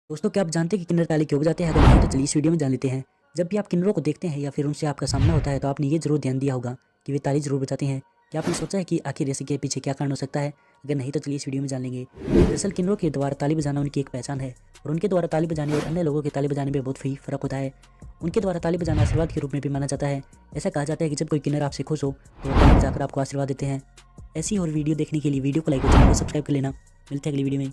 दोस्तों क्या आप जानते हैं कि किन्नर ताली क्यों बजाते हैं? अगर नहीं तो चलिए इस वीडियो में जान लेते हैं। जब भी आप किन्नरों को देखते हैं या फिर उनसे आपका सामना होता है तो आपने ये जरूर ध्यान दिया होगा कि वे ताली जरूर बजाते हैं। क्या आपने सोचा है कि आखिर ऐसे के पीछे क्या कारण हो सकता है? अगर नहीं तो चलिए इस वीडियो में जान लेंगे। दरअसल किन्नरों के द्वारा ताली बजाना उनकी एक पहचान है और उनके द्वारा ताली बजाने और अन्य लोगों के ताली बजाने में बहुत ही फर्क होता है। उनके द्वारा ताली बजाना आशीर्वाद के रूप में भी माना जाता है। ऐसा कहा जाता है कि जब कोई किन्नर आपसे खुश हो तो वो ताली बजाकर आपको आशीर्वाद देते हैं। ऐसी और वीडियो देखने के लिए वीडियो को लाइक और चैनल को सब्सक्राइब कर लेना। मिलते हैं अगली वीडियो में।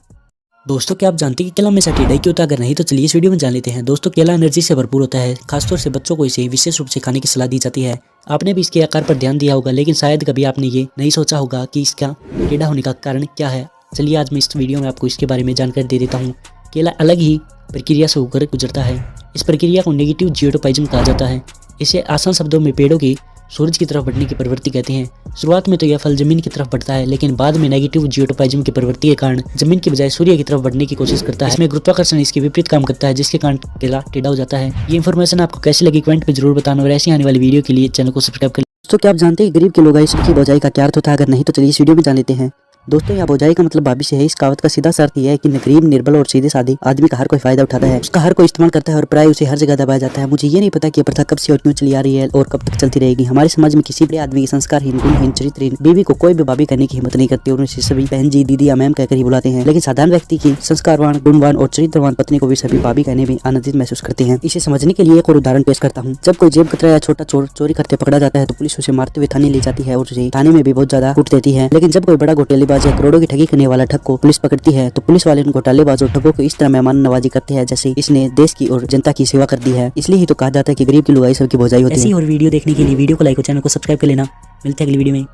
दोस्तों क्या आप जानते हैं कि केला हमेशा टेढ़ा ही क्यों होता है? अगर नहीं तो चलिए इस वीडियो में जान लेते हैं। दोस्तों केला एनर्जी से भरपूर होता है, खासतौर से बच्चों को इसे विशेष रूप से खाने की सलाह दी जाती है। आपने भी इसके आकार पर ध्यान दिया होगा, लेकिन शायद कभी आपने ये नहीं सोचा होगा कि इसका टेढ़ा होने का कारण क्या है। चलिए आज मैं इस वीडियो में आपको इसके बारे में जानकारी दे देता हूँ। केला अलग ही प्रक्रिया से होकर गुजरता है। इस प्रक्रिया को नेगेटिव जियोटोपाइज्म कहा जाता है। इसे आसान शब्दों में पेड़ों की सूरज की तरफ बढ़ने की प्रवृत्ति कहते हैं। शुरुआत में तो यह फल जमीन की तरफ बढ़ता है, लेकिन बाद में नेगेटिव जियोटोपाइज्म की प्रवृत्ति के कारण जमीन की बजाय सूर्य की तरफ बढ़ने की कोशिश करता है। इसमें गुरुत्वाकर्षण इसके विपरीत काम करता है, जिसके कारण केला टेढ़ा हो जाता है। ये इन्फॉर्मेशन आपको कैसी लगी कमेंट में जरूर बताना और ऐसी आने वाली वीडियो के लिए चैनल को सब्सक्राइब कर। दोस्तों क्या आप जानते हैं गरीब के लोग सबकी बोझाई का क्या अर्थ होता है? अगर नहीं तो चलिए इस वीडियो में जान लेते हैं। दोस्तों यहाँ बोझाई का मतलब भाभी से है। इस कहावत का सीधा सा अर्थ यह है कि गरीब, निर्बल और सीधे साधे आदमी का हर कोई फायदा उठाता है, उसका हर कोई इस्तेमाल करता है और प्राय उसे हर जगह दबाया जाता है। मुझे ये नहीं पता कि यह प्रथा कब से और क्यों चली आ रही है और कब तक चलती रहेगी। हमारे समाज में किसी बड़े आदमी की संस्कारहीन, गुणहीन, चरित्रहीन बीवी को कोई भी भाभी कहने की हिम्मत नहीं करती और उन्हें सभी बहन जी, दीदी या मैम कहकर ही बुलाते हैं। लेकिन साधारण व्यक्ति की संस्कारवान, गुणवान और चरित्रवान पत्नी को भी सभी भाभी कहने में आनंदित महसूस करते हैं। इसे समझने के लिए एक और उदाहरण पेश करता हूँ। जब कोई जेब कतरा या छोटा चोर चोरी करते पकड़ा जाता है तो पुलिस उसे मारते हुए थाने ले जाती है और उसे थाने में भी बहुत ज्यादा कूट देती है। लेकिन जब कोई बड़ा घोटालेबाज या करोड़ों की ठगी करने वाला ठग को पुलिस पकड़ती है तो पुलिस वाले उन घोटालेबाज और ठगों को इस तरह मेहमान नवाजी करते हैं जैसे इसने देश की और जनता की सेवा कर दी है। इसलिए ही तो कहा जाता है कि गरीब की लुगाई सबकी बोझाई होती है। ऐसी और वीडियो देखने के लिए वीडियो को लाइक और चैनल को सब्सक्राइब कर लेना। मिलते हैं अगली वीडियो में।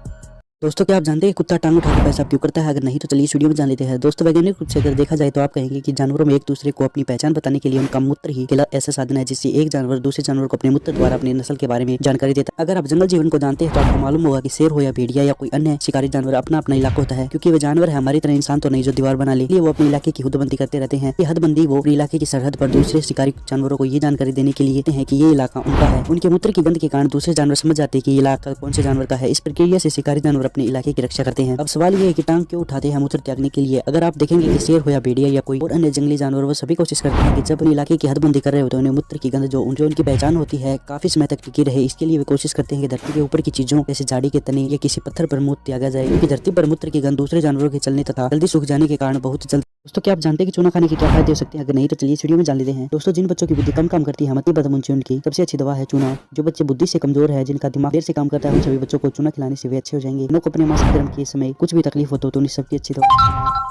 दोस्तों क्या आप जानते हैं कुत्ता टांग उठाकर पेशाब क्यों करता है? अगर नहीं तो चलिए इस वीडियो में जान लेते हैं। दोस्तों वैज्ञानिक रूप से अगर देखा जाए तो आप कहेंगे कि जानवरों में एक दूसरे को अपनी पहचान बताने के लिए उनका मूत्र ही केवल ऐसा साधन है जिससे एक जानवर दूसरे जानवर को अपने मूत्र द्वारा अपनी नस्ल के बारे में जानकारी देता है। अगर आप जंगल जीवन को जानते हैं तो आपको मालूम होगा कि शेर हो या भेड़िया या कोई अन्य शिकारी जानवर अपना अपना इलाका होता है, क्योंकि वे जानवर है हमारी तरह इंसान तो नहीं जो दीवार बना ले। वो अपने इलाके की हदबंदी करते रहते हैं। ये हदबंदी वो अपने इलाके की सरहद पर दूसरे शिकारी जानवरों को ये जानकारी देने के लिए है कि ये इलाका उनका है। उनके मूत्र की गंध के कारण दूसरे जानवर समझ जाते हैं कि ये इलाका कौन से जानवर का है। इस प्रक्रिया से शिकारी जानवर अपने इलाके की रक्षा करते हैं। अब सवाल ये है कि टांग क्यों उठाते हैं मूत्र त्यागने के लिए? अगर आप देखेंगे कि शेर हो या भेड़िया या कोई और अन्य जंगली जानवर, वो सभी कोशिश करते हैं कि जब उन इलाके की हदबंदी कर रहे होते हैं उन्हें मूत्र की गंध जो उनकी पहचान होती है काफी समय तक टिकी रहे। इसके लिए वे कोशिश करते हैं कि धरती के ऊपर की चीजों जैसे झाड़ी के तने या किसी पत्थर पर मूत्र त्यागा जाए, क्योंकि धरती पर मूत्र की गंध दूसरे जानवरों के चलने तथा जल्दी सूख जाने के कारण बहुत जल्द। दोस्तों क्या आप जानते हैं कि चूना खाने के क्या फायदे हो सकते हैं? अगर नहीं तो चलिए इस वीडियो में जान लेते हैं। दोस्तों जिन बच्चों की बुद्धि कम काम करती है, मति बदमुंशी उनकी सबसे अच्छी दवा है चूना। जो बच्चे बुद्धि से कमजोर है, जिनका दिमाग देर से काम करता है, उन सभी बच्चों को चूना खिलाने से वे अच्छे हो जाएंगे। उनको अपने मासिक धर्म के समय कुछ भी तकलीफ हो तो उन्हें सबकी अच्छी दवा।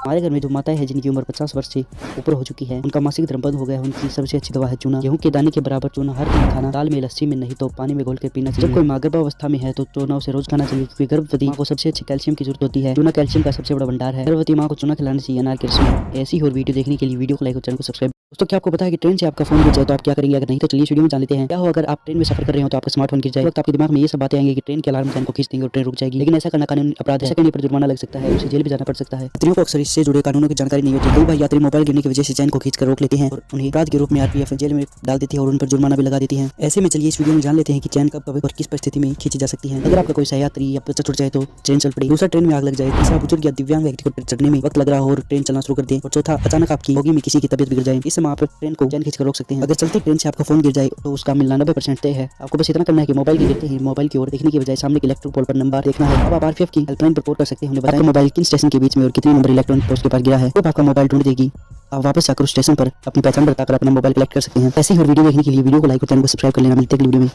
हमारे घर में जो माताएं हैं जिनकी उम्र 50 वर्ष से ऊपर हो चुकी है, उनका मासिक धर्म बंद हो गया है, उनकी सबसे अच्छी दवा है चूना। गेहूं के दाने के बराबर चूना हर दिन खाना, दाल में, लस्सी में, नहीं तो पानी में घोल कर पीना चाहिए। जब कोई माँ गर्भावस्था में है तो चूना उसे रोज खाना चाहिए, क्योंकि गर्भवती माँ को सबसे अच्छी कैल्शियम की जरूरत होती है। चूना कैल्शियम का सबसे बड़ा भंडार है। गर्भवती माँ को चूना खिलाने चाहिए, अनार के रस में। ऐसी और वीडियो देखने के लिए वीडियो को लाइक और चैनल को सब्सक्राइब। दोस्तों क्या आपको पता है कि ट्रेन से आपका फोन गिर जाए तो आप क्या करेंगे? अगर नहीं तो चलिए इस वीडियो में जान लेते हैं। क्या हो अगर आप ट्रेन में सफर कर रहे हो तो आपका स्मार्टफोन गिर जाए? वक्त आपके दिमाग में ये सब बातें आएंगी कि ट्रेन के अलार्म को खींच देंगे और ट्रेन रुक जाएगी। लेकिन ऐसा करना कानूनी अपराध है। ऐसा करने पर जुर्माना लग सकता है, उसे जेल भी जाना पड़ सकता है। यात्रियों को अक्सर इससे जुड़े कानूनों की जानकारी नहीं होती। कई बार यात्री मोबाइल गिरने की वजह से चैन को खींचकर रोक लेते हैं और उन्हें अपराध के रूप में आरपीएफ जेल में डाल देती है और उन पर जुर्माना भी लगा देती है। ऐसे में चलिए इस वीडियो में जान लेते हैं कि चैन कब और किस परिस्थिति में खींची जा सकती है। अगर आपका कोई सहयात्री या बच्चा छूट जाए तो ट्रेन चल पड़ी, दूसरा ट्रेन में आग लग जाए, तीसरा बुजुर्ग या दिव्यांग व्यक्ति को चढ़ने में वक्त लग रहा हो और ट्रेन चलना शुरू कर दे, और चौथा अचानक आपकी बोगी में किसी की तबीयत बिगड़ जाए। इस समय आप ट्रेन को चैन खींचकर रोक सकते हैं। अगर चलते ट्रेन से आपका फोन गिर जाए तो उसका मिलना 90% तय है। आपको बस इतना करना है कि मोबाइल के गिरते ही मोबाइल की ओर देखने की बजाय सामने के इलेक्ट्रिक पोल पर नंबर देखना है। अब आप आरपीएफ की हेल्पलाइन पर कॉल कर सकते हैं। उन्हें बताएं मोबाइल किन स्टेशन के बीच में और कितने नंबर इलेक्ट्रॉनिक पोस्ट के पास गिरा है। तो आपका मोबाइल ढूंढ देगी। आप वापस जाकर उस स्टेशन पर अपनी पहचान बताकर अपना मोबाइल कलेक्ट कर सकते हैं। ऐसी ही और वीडियो देखने के लिए वीडियो को लाइक और चैनल को सब्सक्राइब कर लेना। मिलते हैं अगली वीडियो में।